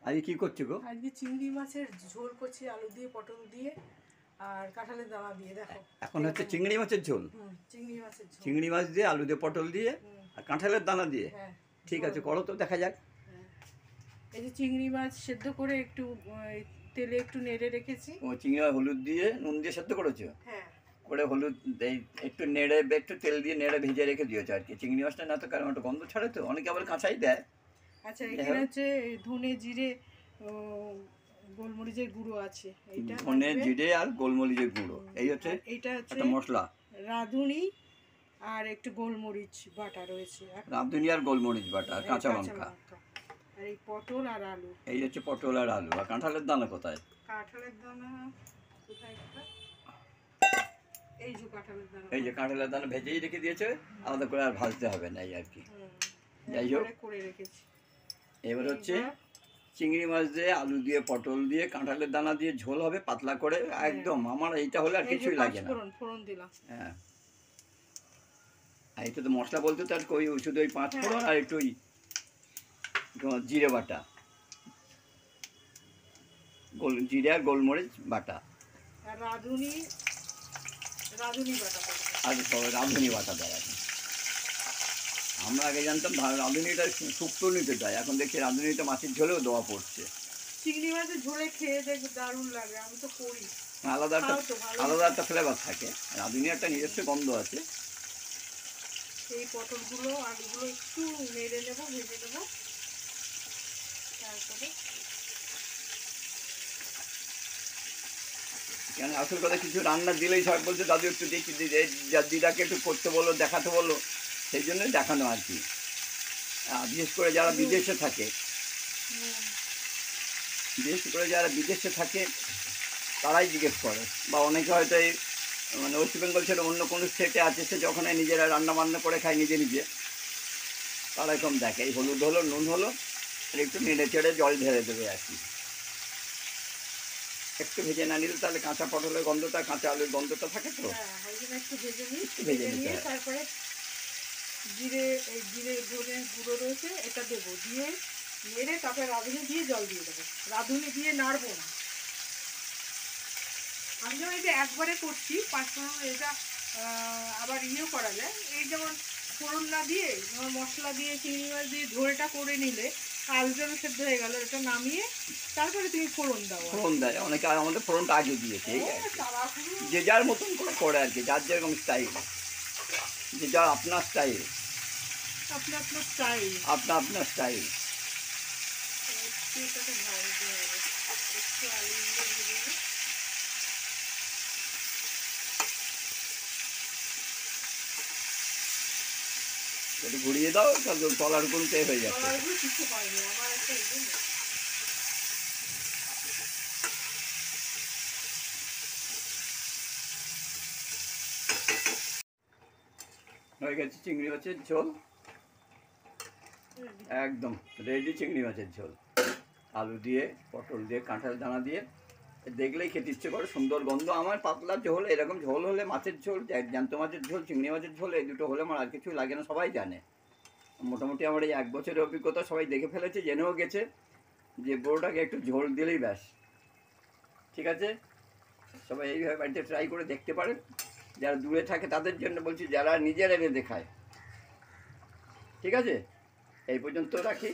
আজকে কি করছো গো? আজকে চিংড়ি মাছের ঝোল করছি, আলু দিয়ে, পটল দিয়ে আর কাঁঠালের দানা দিয়ে। দেখো এখন হচ্ছে চিংড়ি মাছের ঝোল। চিংড়ি মাছের ঝোল, চিংড়ি মাছ দিয়ে, আলু দিয়ে, পটল দিয়ে আর কাঁঠালের দানা দিয়ে। হ্যাঁ ঠিক ঝোল। আছে, করো তো, দেখা যাক। হ্যাঁ, এই যে চিংড়ি মাছ সেদ্ধ করে একটু তেলে একটু নেড়ে রেখেছি। ও চিংড়ি মাছ হলুদ দিয়ে, নুন দিয়ে সেদ্ধ করেছো? হ্যাঁ, করে হলুদ এই একটু নেড়ে, একটু তেল দিয়ে নেড়ে ভেজে রেখে দিয়েছো আর কি। চিংড়ি মাছটা না তো কারণ একটা গন্ধ ছাড়ে, তো অনেকে আবার কাঁচাই দেয়। আচ্ছা এখানে হচ্ছে ধনে জিরে ও গোলমরিচের গুঁড়ো আছে, এইটা ধনে জিরে আর গোলমরিচের গুঁড়ো, এই হচ্ছে এইটা হচ্ছে একটা মশলা। রাঁধুনি আর একটু গোলমরিচ বাটা রয়েছে, রাঁধুনি আর গোলমরিচ বাটা আর কাঁচা লঙ্কা। আর এই পটল আর আলু, এই হচ্ছে পটল আর আলু। আর কাঁঠালের দানা কোথায়? কাঁঠালের দানা কোথায় একটা, এই যে কাঁঠালের দানা, এই যে কাঁঠালের দানা ভেজেই রেখে দিয়েছে, আলাদা করে আর ভাজতে হবে না, এই আর কি। যাই হোক, করে রেখেছি। এবার হচ্ছে চিংড়ি মাছ দিয়ে, আলু দিয়ে, পটল দিয়ে, কাঁঠালের দানা দিয়ে ঝোল হবে পাতলা করে একদম। আমার এইটা হলে আর কিছুই লাগে না। ফোড়ন দিলাম। হ্যাঁ, আর এটা তো মশলা বলতে তো আর ওই শুধু ওই 5 ফোড়ন আর একটু জিরে বাটা, জিরে আর গোলমরিচ বাটা আর রাঁধুনি বাটা, আর রাঁধুনি বাটা দেয়। এখন আমরা আগে জানতাম রাঁধুনিটা শুক্তো নিতে দেয়, এখন দেখছি রাঁধুনিটা মাছের ঝোলেও দেওয়া পড়ছে। চিংড়ি মাছের ঝোলে খেয়ে দেখ দারুণ লাগে, আমি তো করি। আলাদা একটা ফ্লেভার থাকে, রাঁধুনি একটা নিজস্ব গন্ধ আছে। এই পটলগুলো আলুগুলো একটু নেড়ে নেবো, ভেজে নেবো, তারপরে কেন আসল কথা কিছু রান্না দিলেই সব বলছে দাদু একটু দেখি, দিদাকে একটু করতে বলো, দেখাতে বলো, সেই জন্যই দেখানো আর কি। বিশেষ করে যারা বিদেশে থাকে, তারাই জিজ্ঞেস করে, বা অনেকে হয়তো এই মানে ওয়েস্ট বেঙ্গল ছেড়ে অন্য কোনো স্টেটে আছে, সে যখন নিজেরা রান্না বান্না করে খায় নিজে নিজে, তারা এরকম দেখে এই হলুদ হলো, নুন হলো, আর একটু নেড়ে চেড়ে জল ঢেলে দেবে আর কি। একটু ভেজে না নিলে তাহলে কাঁচা পটলের গন্ধটা, কাঁচা আলুর গন্ধটা থাকে, তো একটু ভেজে নিই। ভেজে নিতে হয়। তারপরে জিরে ধনে গুঁড়ো রয়েছে, এটা দেবো, দিয়ে নেড়ে তারপরে রাঁধুনি দিয়ে জল দিয়ে দেবো। রাঁধুনি দিয়ে নাড়বো না। আমি যেমন এটা একবারে করছি 5 ফোড়ন, এটা আবার ইয়েও করা যায়। এই যেমন ফোড়ন না দিয়ে যেমন মশলা দিয়ে চিংড়ি মাছ দিয়ে ঝোলটা করে নিলে আলুটা সেদ্ধ হয়ে গেল, এটা নামিয়ে তারপরে তুমি ফোড়ন দাও। ফোড়ন দেয় অনেকে, আর আমাদের ফোড়নটা আগে দিয়েছে। যে যার মতন করে করে আর কি, যার যেরকম স্টাইল, যে যার আপনার স্টাইল, আপনার স্টাইল। একটু ঘুরিয়ে দাও, তলার গুলোতে হয়ে যাচ্ছে। কিছু হয়নি আমার একটা হয়ে গেছে চিংড়ি মাছের ঝোল, একদম রেডি চিংড়ি মাছের ঝোল, আলু দিয়ে, পটল দিয়ে, কাঁঠাল দানা দিয়ে। দেখলেই খেতে ইচ্ছে করে, সুন্দর গন্ধ। আমার পাতলা ঝোল, এরকম ঝোল হলে, মাছের ঝোল, জ্যান্ত মাছের ঝোল, চিংড়ি মাছের ঝোল, এই দুটো হলে আমার আর কিছু লাগে না। সবাই জানে, মোটামুটি আমার এই 1 বছরের অভিজ্ঞতা, সবাই দেখে ফেলেছে, জেনেও গেছে যে বড়োটাকে একটু ঝোল দিলেই ব্যাস। ঠিক আছে, সবাই এইভাবে বাড়িতে ট্রাই করে দেখতে পারেন। যারা দূরে থাকে তাদের জন্য বলছি, যারা নিজেরা রেঁধে খায়। ঠিক আছে, এই পর্যন্ত রাখি।